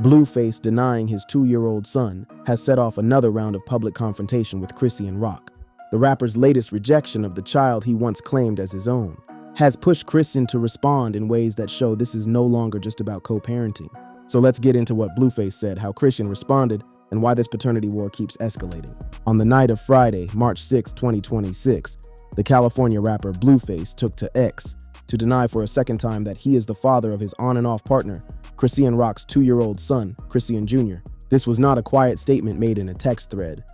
Blueface denying his 2-year-old son has set off another round of public confrontation with Chrisean Rock. The rapper's latest rejection of the child he once claimed as his own has pushed Chrisean to respond in ways that show this is no longer just about co-parenting. So let's get into what Blueface said, how Chrisean responded, and why this paternity war keeps escalating. On the night of Friday, March 6, 2026, the California rapper Blueface took to X to deny for a second time that he is the father of his on and off partner, Chrisean Rock's 2-year-old son, Chrisean Jr. This was not a quiet statement made in a text thread.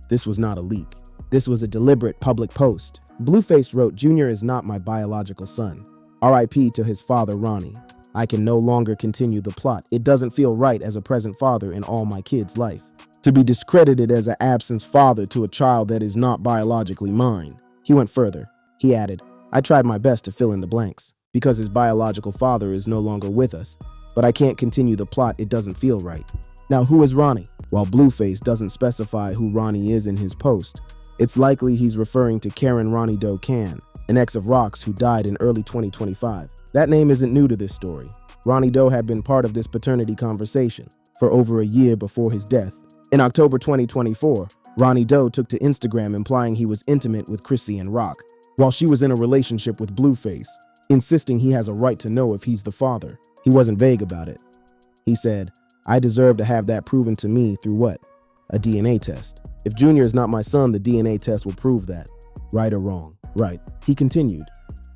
This was not a leak. This was a deliberate public post. Blueface wrote, "Junior is not my biological son. RIP to his father, Ronnie. I can no longer continue the plot. It doesn't feel right as a present father in all my kids' life to be discredited as an absent father to a child that is not biologically mine." He went further. He added, "I tried my best to fill in the blanks because his biological father is no longer with us, but I can't continue the plot. It doesn't feel right." Now, who is Ronnie? While Blueface doesn't specify who Ronnie is in his post, it's likely he's referring to Ronnie Doe, an ex of Rock's who died in early 2025. That name isn't new to this story. Ronnie Doe had been part of this paternity conversation for over a year before his death. In October 2024, Ronnie Doe took to Instagram implying he was intimate with Chrisean Rock while she was in a relationship with Blueface, insisting he has a right to know if he's the father. He wasn't vague about it. He said, "I deserve to have that proven to me through what? A DNA test. If Junior is not my son, the DNA test will prove that. Right or wrong?" Right. He continued,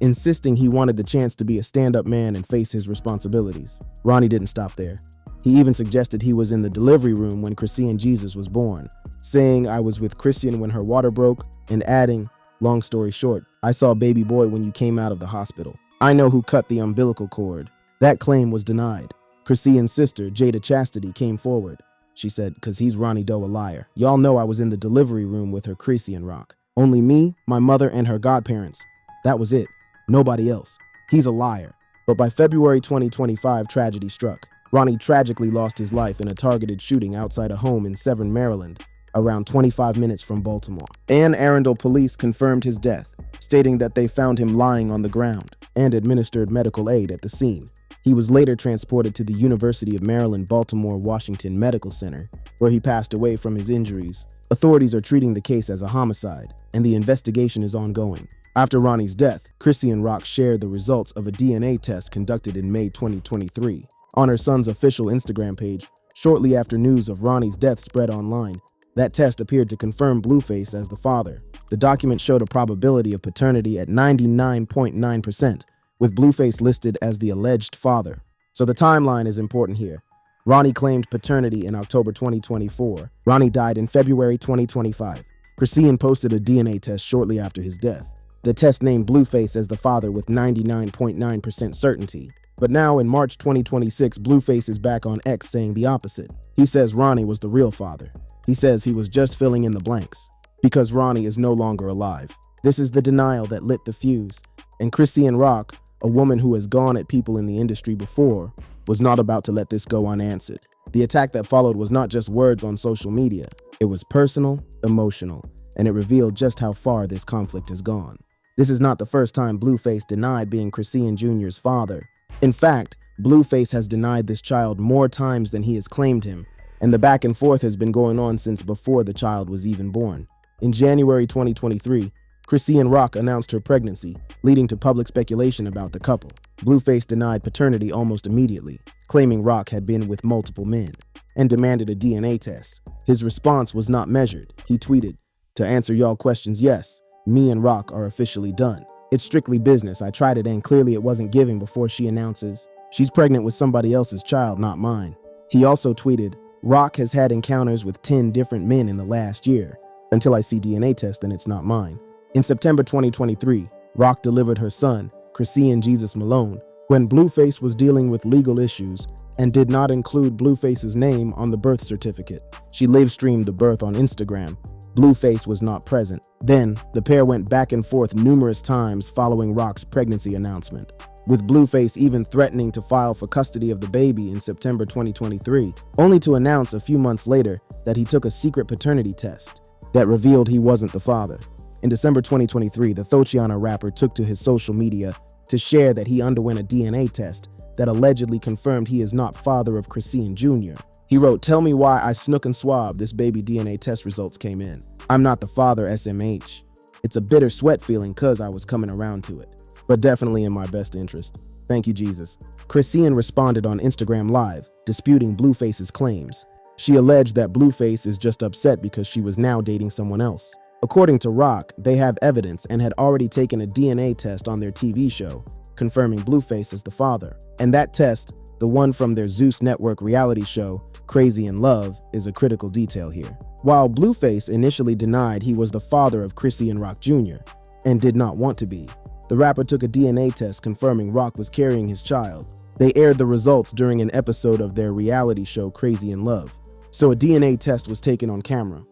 insisting he wanted the chance to be a stand-up man and face his responsibilities. Ronnie didn't stop there. He even suggested he was in the delivery room when Chrisean Jesus was born, saying, "I was with Chrisean when her water broke," and adding, "Long story short, I saw baby boy when you came out of the hospital. I know who cut the umbilical cord." That claim was denied. Chrisean's sister, Jada Chastity, came forward. She said, "Cause he's Ronnie Doe a liar. Y'all know I was in the delivery room with her Chrisean Rock. Only me, my mother, and her godparents. That was it. Nobody else. He's a liar." But by February 2025, tragedy struck. Ronnie tragically lost his life in a targeted shooting outside a home in Severn, Maryland, around 25 minutes from Baltimore. Anne Arundel police confirmed his death, stating that they found him lying on the ground and administered medical aid at the scene. He was later transported to the University of Maryland, Baltimore-Washington Medical Center, where he passed away from his injuries. Authorities are treating the case as a homicide, and the investigation is ongoing. After Ronnie's death, Chrisean Rock shared the results of a DNA test conducted in May 2023 on her son's official Instagram page. Shortly after news of Ronnie's death spread online, that test appeared to confirm Blueface as the father. The document showed a probability of paternity at 99.9%, with Blueface listed as the alleged father. So the timeline is important here. Ronnie claimed paternity in October 2024. Ronnie died in February 2025. Chrisean posted a DNA test shortly after his death. The test named Blueface as the father with 99.9% certainty. But now in March 2026, Blueface is back on X saying the opposite. He says Ronnie was the real father. He says he was just filling in the blanks because Ronnie is no longer alive. This is the denial that lit the fuse. And Chrisean Rock, a woman who has gone at people in the industry before, was not about to let this go unanswered. The attack that followed was not just words on social media. It was personal, emotional, and it revealed just how far this conflict has gone. This is not the first time Blueface denied being Chrisean Jr.'s father. In fact, Blueface has denied this child more times than he has claimed him, and the back and forth has been going on since before the child was even born. In January 2023, Chrisean Rock announced her pregnancy, leading to public speculation about the couple. Blueface denied paternity almost immediately, claiming Rock had been with multiple men, and demanded a DNA test. His response was not measured. He tweeted, "To answer y'all questions, yes, me and Rock are officially done. It's strictly business. I tried it and clearly it wasn't giving," before she announces, "She's pregnant with somebody else's child, not mine." He also tweeted, "Rock has had encounters with 10 different men in the last year. Until I see DNA test, then it's not mine." In September 2023, Rock delivered her son, Chrisean Jesus Malone, when Blueface was dealing with legal issues and did not include Blueface's name on the birth certificate. She live-streamed the birth on Instagram. Blueface was not present. Then, the pair went back and forth numerous times following Rock's pregnancy announcement, with Blueface even threatening to file for custody of the baby in September 2023, only to announce a few months later that he took a secret paternity test that revealed he wasn't the father. In December 2023, the Thotiana rapper took to his social media to share that he underwent a DNA test that allegedly confirmed he is not father of Chrisean Jr. He wrote, "Tell me why I snook and swab this baby DNA test results came in. I'm not the father, SMH. It's a bitter sweat feeling cause I was coming around to it, but definitely in my best interest. Thank you, Jesus." Chrisean responded on Instagram Live, disputing Blueface's claims. She alleged that Blueface is just upset because she was now dating someone else. According to Rock, they have evidence and had already taken a DNA test on their TV show, confirming Blueface as the father. And that test, the one from their Zeus Network reality show, Chrisean Rock, is a critical detail here. While Blueface initially denied he was the father of Chrisean Rock Jr. and did not want to be, the rapper took a DNA test confirming Rock was carrying his child. They aired the results during an episode of their reality show Chrisean Rock, so a DNA test was taken on camera.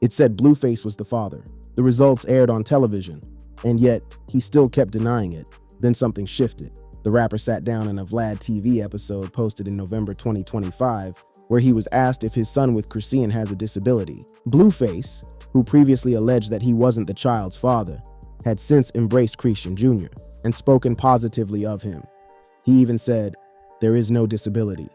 It said Blueface was the father. The results aired on television, and yet he still kept denying it. Then something shifted. The rapper sat down in a Vlad TV episode posted in November 2025, where he was asked if his son with Chrisean has a disability. Blueface, who previously alleged that he wasn't the child's father, had since embraced Chrisean Jr. and spoken positively of him. He even said, "There is no disability.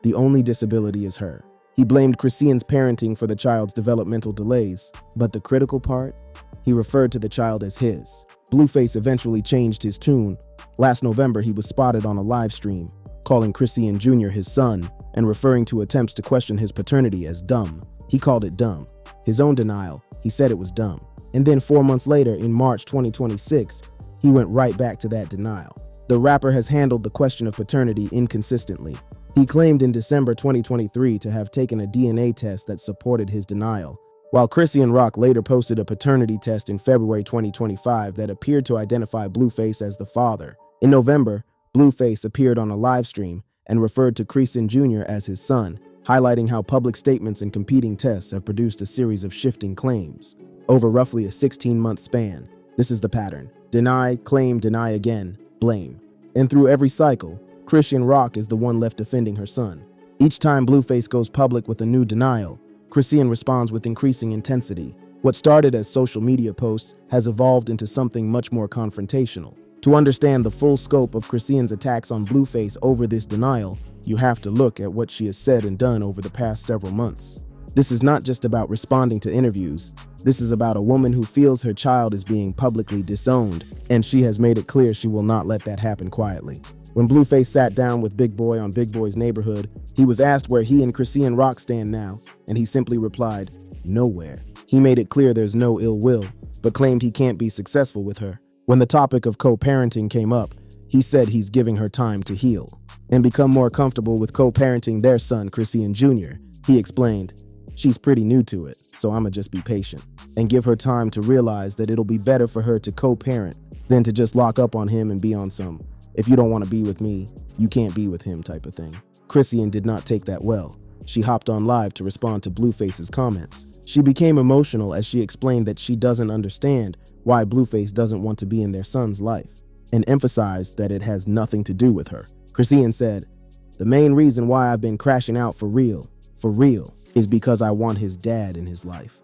The only disability is her." He blamed Chrisean's parenting for the child's developmental delays, but the critical part, he referred to the child as his. Blueface eventually changed his tune. Last November, he was spotted on a live stream, calling Chrisean Jr. his son and referring to attempts to question his paternity as dumb. He called it dumb. His own denial, he said it was dumb. And then 4 months later, in March 2026, he went right back to that denial. The rapper has handled the question of paternity inconsistently. He claimed in December 2023 to have taken a DNA test that supported his denial, while Chrisean Rock later posted a paternity test in February 2025 that appeared to identify Blueface as the father. In November, Blueface appeared on a live stream and referred to Chrisean Jr. as his son, highlighting how public statements and competing tests have produced a series of shifting claims. Over roughly a 16-month span, this is the pattern: deny, claim, deny again, blame. And through every cycle, Chrisean Rock is the one left defending her son. Each time Blueface goes public with a new denial, Chrisean responds with increasing intensity. What started as social media posts has evolved into something much more confrontational. To understand the full scope of Chrisean's attacks on Blueface over this denial, you have to look at what she has said and done over the past several months. This is not just about responding to interviews. This is about a woman who feels her child is being publicly disowned, and she has made it clear she will not let that happen quietly. When Blueface sat down with Big Boy on Big Boy's Neighborhood, he was asked where he and Chrisean Rock stand now, and he simply replied, "Nowhere." He made it clear there's no ill will, but claimed he can't be successful with her. When the topic of co-parenting came up, he said he's giving her time to heal and become more comfortable with co-parenting their son, Chrisean Jr. He explained, "She's pretty new to it, so I'ma just be patient and give her time to realize that it'll be better for her to co-parent than to just lock up on him and be on some, if you don't want to be with me, you can't be with him type of thing." Chrisean did not take that well. She hopped on live to respond to Blueface's comments. She became emotional as she explained that she doesn't understand why Blueface doesn't want to be in their son's life, and emphasized that it has nothing to do with her. Chrisean said, "The main reason why I've been crashing out for real, is because I want his dad in his life.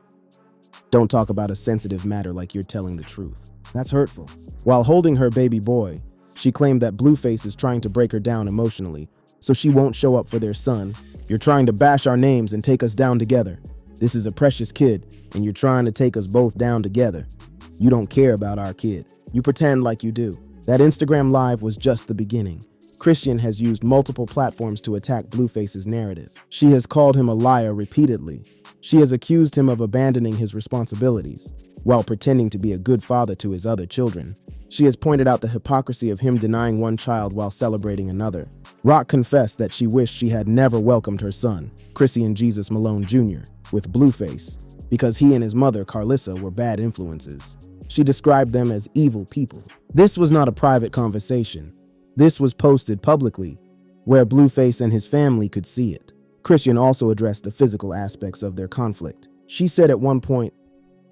Don't talk about a sensitive matter like you're telling the truth. That's hurtful." While holding her baby boy, she claimed that Blueface is trying to break her down emotionally, so she won't show up for their son. "You're trying to bash our names and take us down together. This is a precious kid, and you're trying to take us both down together. You don't care about our kid. You pretend like you do." That Instagram Live was just the beginning. Chrisean has used multiple platforms to attack Blueface's narrative. She has called him a liar repeatedly. She has accused him of abandoning his responsibilities, while pretending to be a good father to his other children. She has pointed out the hypocrisy of him denying one child while celebrating another. Rock confessed that she wished she had never welcomed her son, Chrisean Jesus Malone Jr., with Blueface, because he and his mother, Carlissa, were bad influences. She described them as evil people. This was not a private conversation. This was posted publicly, where Blueface and his family could see it. Chrisean also addressed the physical aspects of their conflict. She said at one point,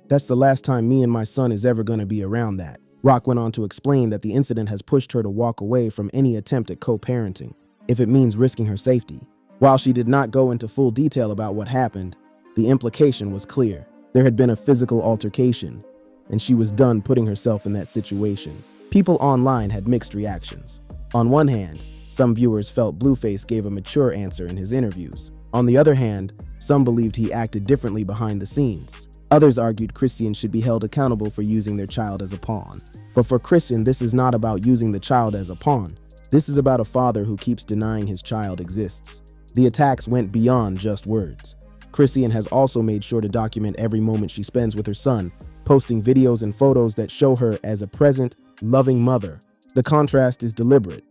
"That's the last time me and my son is ever going to be around that." Rock went on to explain that the incident has pushed her to walk away from any attempt at co-parenting, if it means risking her safety. While she did not go into full detail about what happened, the implication was clear. There had been a physical altercation, and she was done putting herself in that situation. People online had mixed reactions. On one hand, Some viewers felt Blueface gave a mature answer in his interviews. On the other hand, some believed he acted differently behind the scenes. Others argued Chrisean should be held accountable for using their child as a pawn. But for Chrisean, this is not about using the child as a pawn. This is about a father who keeps denying his child exists. The attacks went beyond just words. Chrisean has also made sure to document every moment she spends with her son, posting videos and photos that show her as a present, loving mother. The contrast is deliberate.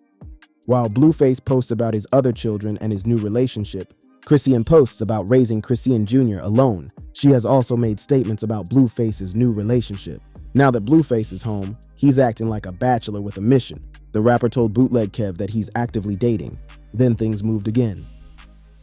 While Blueface posts about his other children and his new relationship, Chrisean posts about raising Chrisean Jr. alone. She has also made statements about Blueface's new relationship. Now that Blueface is home, he's acting like a bachelor with a mission. The rapper told Bootleg Kev that he's actively dating. Then things moved again.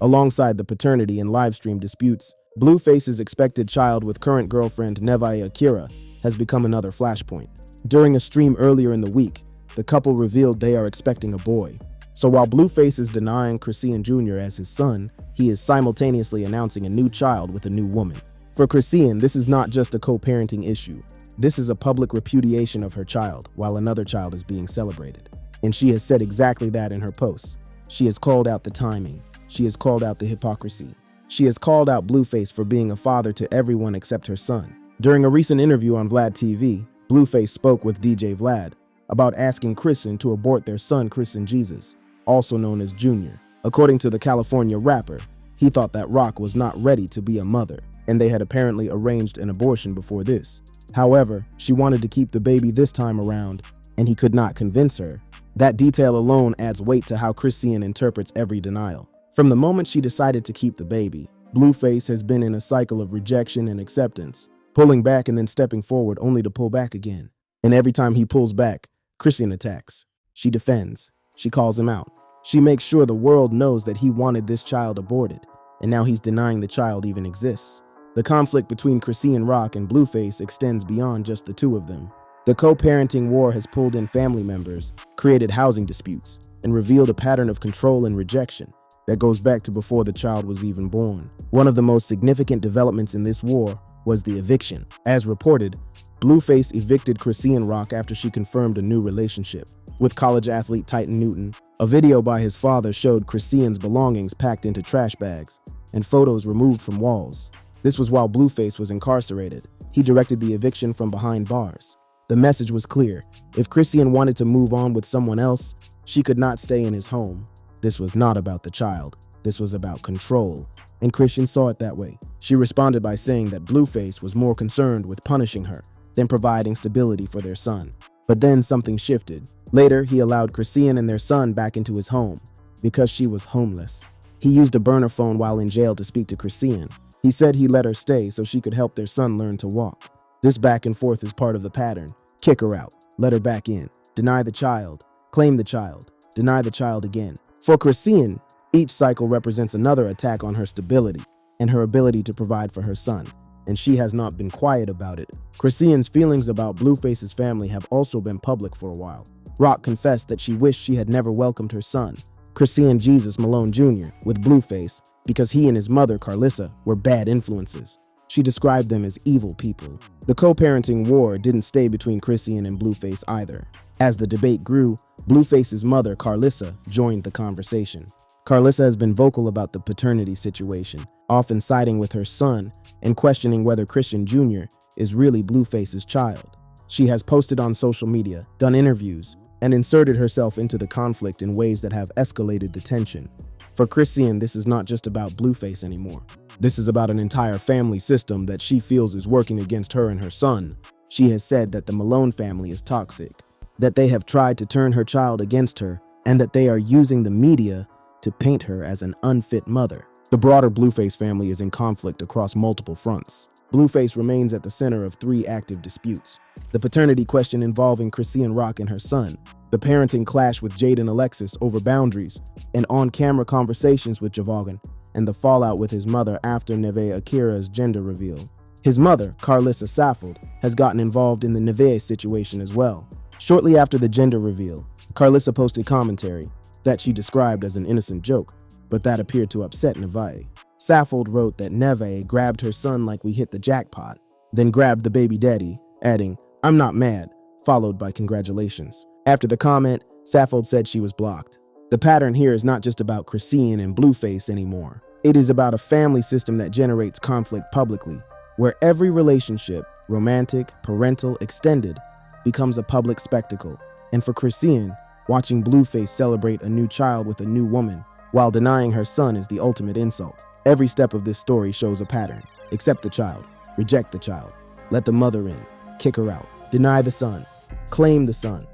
Alongside the paternity and livestream disputes, Blueface's expected child with current girlfriend Nevaeh Akira has become another flashpoint. During a stream earlier in the week, the couple revealed they are expecting a boy. So while Blueface is denying Chrisean Jr. as his son, he is simultaneously announcing a new child with a new woman. For Chrisean, this is not just a co-parenting issue. This is a public repudiation of her child, while another child is being celebrated. And she has said exactly that in her posts. She has called out the timing. She has called out the hypocrisy. She has called out Blueface for being a father to everyone except her son. During a recent interview on Vlad TV, Blueface spoke with DJ Vlad about asking Chrisean to abort their son Chrisean Jesus, also known as Junior. According to the California rapper, he thought that Rock was not ready to be a mother, and they had apparently arranged an abortion before this. However, she wanted to keep the baby this time around, and he could not convince her. That detail alone adds weight to how Chrisean interprets every denial. From the moment she decided to keep the baby, Blueface has been in a cycle of rejection and acceptance, pulling back and then stepping forward only to pull back again. And every time he pulls back, Chrisean attacks. She defends. She calls him out. She makes sure the world knows that he wanted this child aborted, and now he's denying the child even exists. The conflict between Chrisean Rock and Blueface extends beyond just the two of them. The co-parenting war has pulled in family members, created housing disputes, and revealed a pattern of control and rejection that goes back to before the child was even born. One of the most significant developments in this war was the eviction. As reported, Blueface evicted Chrisean Rock after she confirmed a new relationship with college athlete Titan Newton. A video by his father showed Chrisean's belongings packed into trash bags and photos removed from walls. This was while Blueface was incarcerated. He directed the eviction from behind bars. The message was clear. If Chrisean wanted to move on with someone else, she could not stay in his home. This was not about the child. This was about control. And Chrisean saw it that way. She responded by saying that Blueface was more concerned with punishing her than providing stability for their son. But then something shifted. Later, he allowed Chrisean and their son back into his home because she was homeless. He used a burner phone while in jail to speak to Chrisean. He said he let her stay so she could help their son learn to walk. This back and forth is part of the pattern. Kick her out, let her back in, deny the child, claim the child, deny the child again. For Chrisean, each cycle represents another attack on her stability and her ability to provide for her son, and she has not been quiet about it. Chrisean's feelings about Blueface's family have also been public for a while. Rock confessed that she wished she had never welcomed her son, Chrisean Jesus Malone Jr., with Blueface because he and his mother, Carlissa, were bad influences. She described them as evil people. The co-parenting war didn't stay between Chrisean and Blueface either. As the debate grew, Blueface's mother, Carlissa, joined the conversation. Carlissa has been vocal about the paternity situation, often siding with her son and questioning whether Chrisean Jr. is really Blueface's child. She has posted on social media, done interviews, and inserted herself into the conflict in ways that have escalated the tension. For Chrisean, this is not just about Blueface anymore. This is about an entire family system that she feels is working against her and her son. She has said that the Malone family is toxic, that they have tried to turn her child against her, and that they are using the media to paint her as an unfit mother. The broader Blueface family is in conflict across multiple fronts. Blueface remains at the center of 3 active disputes: the paternity question involving Chrisean Rock and her son, the parenting clash with Jade and Alexis over boundaries and on-camera conversations with Javogan, and the fallout with his mother after Nevaeh Akira's gender reveal. His mother, Carlissa Saffold, has gotten involved in the Nevaeh situation as well. Shortly after the gender reveal, Carlissa posted commentary that she described as an innocent joke, but that appeared to upset Nevaeh. Saffold wrote that Nevaeh grabbed her son like we hit the jackpot, then grabbed the baby daddy, adding, "I'm not mad," followed by congratulations. After the comment, Saffold said she was blocked. The pattern here is not just about Chrisean and Blueface anymore. It is about a family system that generates conflict publicly, where every relationship, romantic, parental, extended, becomes a public spectacle. And for Chrisean, watching Blueface celebrate a new child with a new woman while denying her son is the ultimate insult. Every step of this story shows a pattern. Accept the child, reject the child, let the mother in, kick her out, deny the son, claim the son,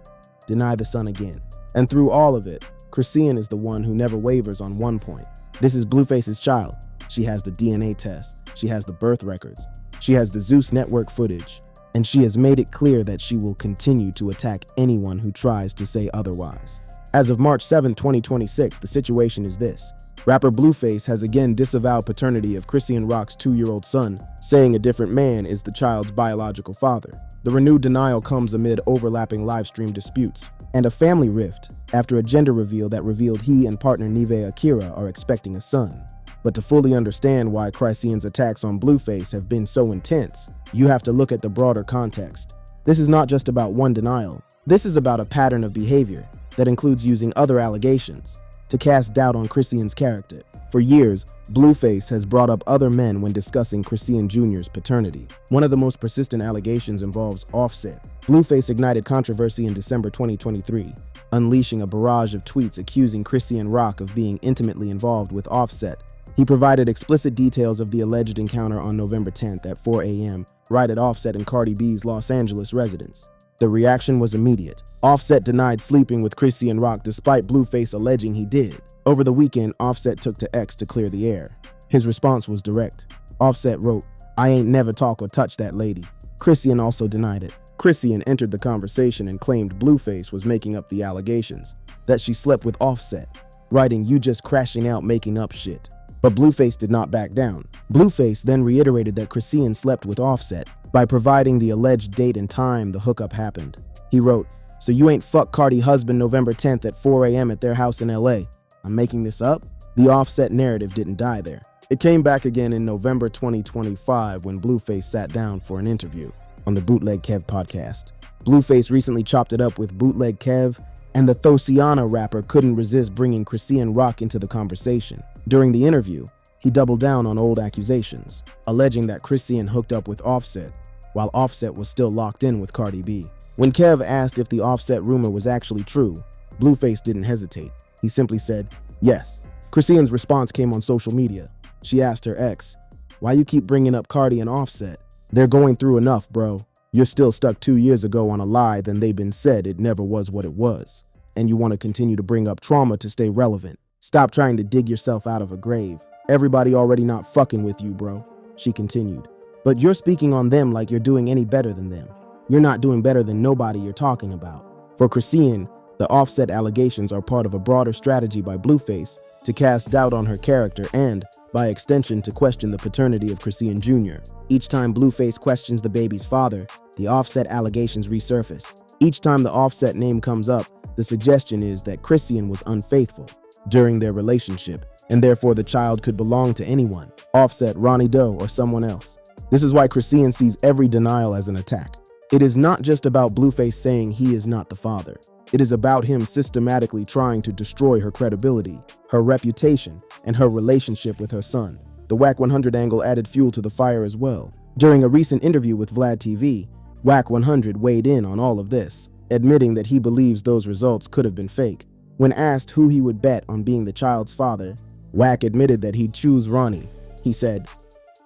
deny the son again. And through all of it, Chrisean is the one who never wavers on one point. This is Blueface's child. She has the DNA test. She has the birth records. She has the Zeus network footage. And she has made it clear that she will continue to attack anyone who tries to say otherwise. As of March 7, 2026, the situation is this. Rapper Blueface has again disavowed paternity of Chrisean Rock's 2-year-old son, saying a different man is the child's biological father. The renewed denial comes amid overlapping livestream disputes and a family rift after a gender reveal that revealed he and partner Nive Akira are expecting a son. But to fully understand why Chrisean's attacks on Blueface have been so intense, you have to look at the broader context. This is not just about one denial. This is about a pattern of behavior that includes using other allegations to cast doubt on Chrisean's character. For years, Blueface has brought up other men when discussing Chrisean Jr.'s paternity. One of the most persistent allegations involves Offset. Blueface ignited controversy in December 2023, unleashing a barrage of tweets accusing Chrisean Rock of being intimately involved with Offset. He provided explicit details of the alleged encounter on November 10th at 4 a.m. right at Offset and Cardi B's Los Angeles residence. The reaction was immediate. Offset denied sleeping with Chrisean Rock despite Blueface alleging he did. Over the weekend, Offset took to X to clear the air. His response was direct. Offset wrote, "I ain't never talk or touch that lady." Chrisean also denied it. Chrisean entered the conversation and claimed Blueface was making up the allegations, that she slept with Offset, writing, "You just crashing out making up shit." But Blueface did not back down. Blueface then reiterated that Chrisean slept with Offset by providing the alleged date and time the hookup happened. He wrote, "So you ain't fuck Cardi husband November 10th at 4 a.m. at their house in LA. I'm making this up?" The Offset narrative didn't die there. It came back again in November 2025 when Blueface sat down for an interview on the Bootleg Kev podcast. Blueface recently chopped it up with Bootleg Kev, and the Thosiana rapper couldn't resist bringing Chrisean Rock into the conversation. During the interview, he doubled down on old accusations, alleging that Chrisean hooked up with Offset, while Offset was still locked in with Cardi B. When Kev asked if the Offset rumor was actually true, Blueface didn't hesitate. He simply said, "Yes." Chrisean's response came on social media. She asked her ex, "Why you keep bringing up Cardi and Offset? They're going through enough, bro. You're still stuck 2 years ago on a lie then they've been said it never was what it was. And you want to continue to bring up trauma to stay relevant. Stop trying to dig yourself out of a grave. Everybody already not fucking with you, bro." She continued, "But you're speaking on them like you're doing any better than them. You're not doing better than nobody you're talking about." For Chrisean, the Offset allegations are part of a broader strategy by Blueface to cast doubt on her character and, by extension, to question the paternity of Chrisean Jr. Each time Blueface questions the baby's father, the Offset allegations resurface. Each time the Offset name comes up, the suggestion is that Chrisean was unfaithful during their relationship, and therefore the child could belong to anyone, Offset, Ronnie Doe, or someone else. This is why Chrisean sees every denial as an attack. It is not just about Blueface saying he is not the father. It is about him systematically trying to destroy her credibility, her reputation, and her relationship with her son. The Wack 100 angle added fuel to the fire as well. During a recent interview with Vlad TV, Wack 100 weighed in on all of this, admitting that he believes those results could have been fake. When asked who he would bet on being the child's father, Wack admitted that he'd choose Ronnie. He said,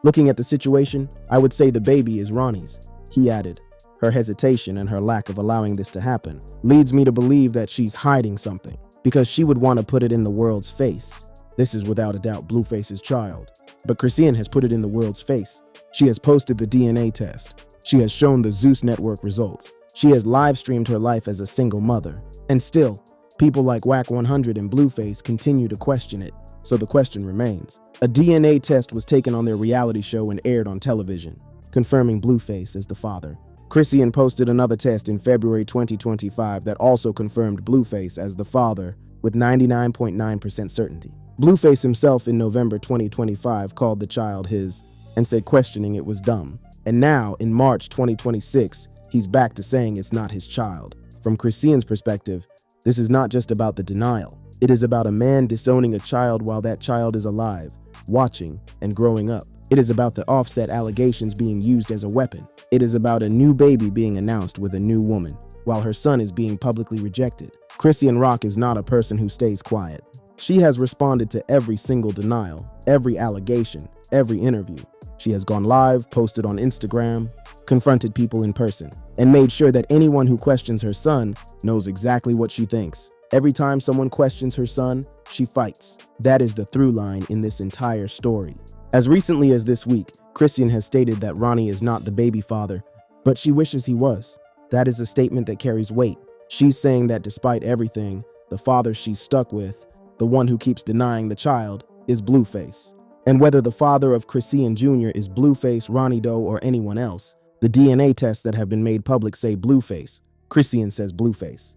"Looking at the situation, I would say the baby is Ronnie's." He added, "Her hesitation and her lack of allowing this to happen leads me to believe that she's hiding something, because she would want to put it in the world's face. This is without a doubt Blueface's child. But Chrisean has put it in the world's face. She has posted the DNA test. She has shown the Zeus network results. She has live streamed her life as a single mother. And still, people like Wack 100 and Blueface continue to question it. So the question remains. A DNA test was taken on their reality show and aired on television, confirming Blueface as the father. Chrisean posted another test in February 2025 that also confirmed Blueface as the father with 99.9% certainty. Blueface himself in November 2025 called the child his and said questioning it was dumb. And now, in March 2026, he's back to saying it's not his child. From Chrisean's perspective, this is not just about the denial. It is about a man disowning a child while that child is alive, watching, and growing up. It is about the Offset allegations being used as a weapon. It is about a new baby being announced with a new woman, while her son is being publicly rejected. Chrisean Rock is not a person who stays quiet. She has responded to every single denial, every allegation, every interview. She has gone live, posted on Instagram, confronted people in person, and made sure that anyone who questions her son knows exactly what she thinks. Every time someone questions her son, she fights. That is the through line in this entire story. As recently as this week, Chrisean has stated that Ronnie is not the baby father, but she wishes he was. That is a statement that carries weight. She's saying that despite everything, the father she's stuck with, the one who keeps denying the child, is Blueface. And whether the father of Chrisean Jr. is Blueface, Ronnie Doe, or anyone else, the DNA tests that have been made public say Blueface. Chrisean says Blueface.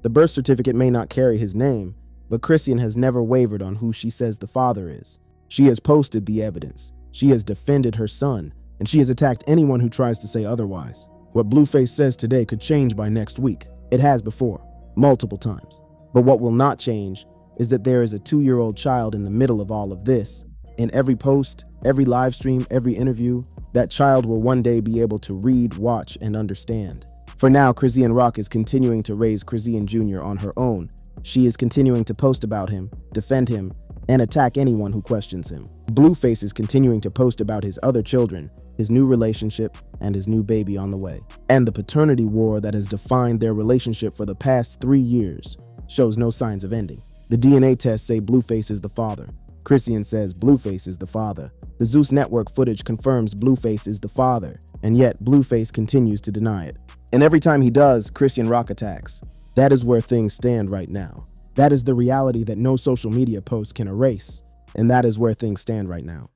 The birth certificate may not carry his name, but Chrisean has never wavered on who she says the father is. She has posted the evidence. She has defended her son, and she has attacked anyone who tries to say otherwise. What Blueface says today could change by next week. It has before, multiple times. But what will not change is that there is a 2-year-old child in the middle of all of this. In every post, every live stream, every interview, that child will one day be able to read, watch, and understand. For now, Chrisean Rock is continuing to raise Chrisean Jr. on her own. She is continuing to post about him, defend him, and attack anyone who questions him. Blueface is continuing to post about his other children, his new relationship, and his new baby on the way. And the paternity war that has defined their relationship for the past 3 years shows no signs of ending. The DNA tests say Blueface is the father. Chrisean says Blueface is the father. The Zeus Network footage confirms Blueface is the father, and yet Blueface continues to deny it. And every time he does, Chrisean Rock attacks. That is where things stand right now. That is the reality that no social media post can erase, and that is where things stand right now.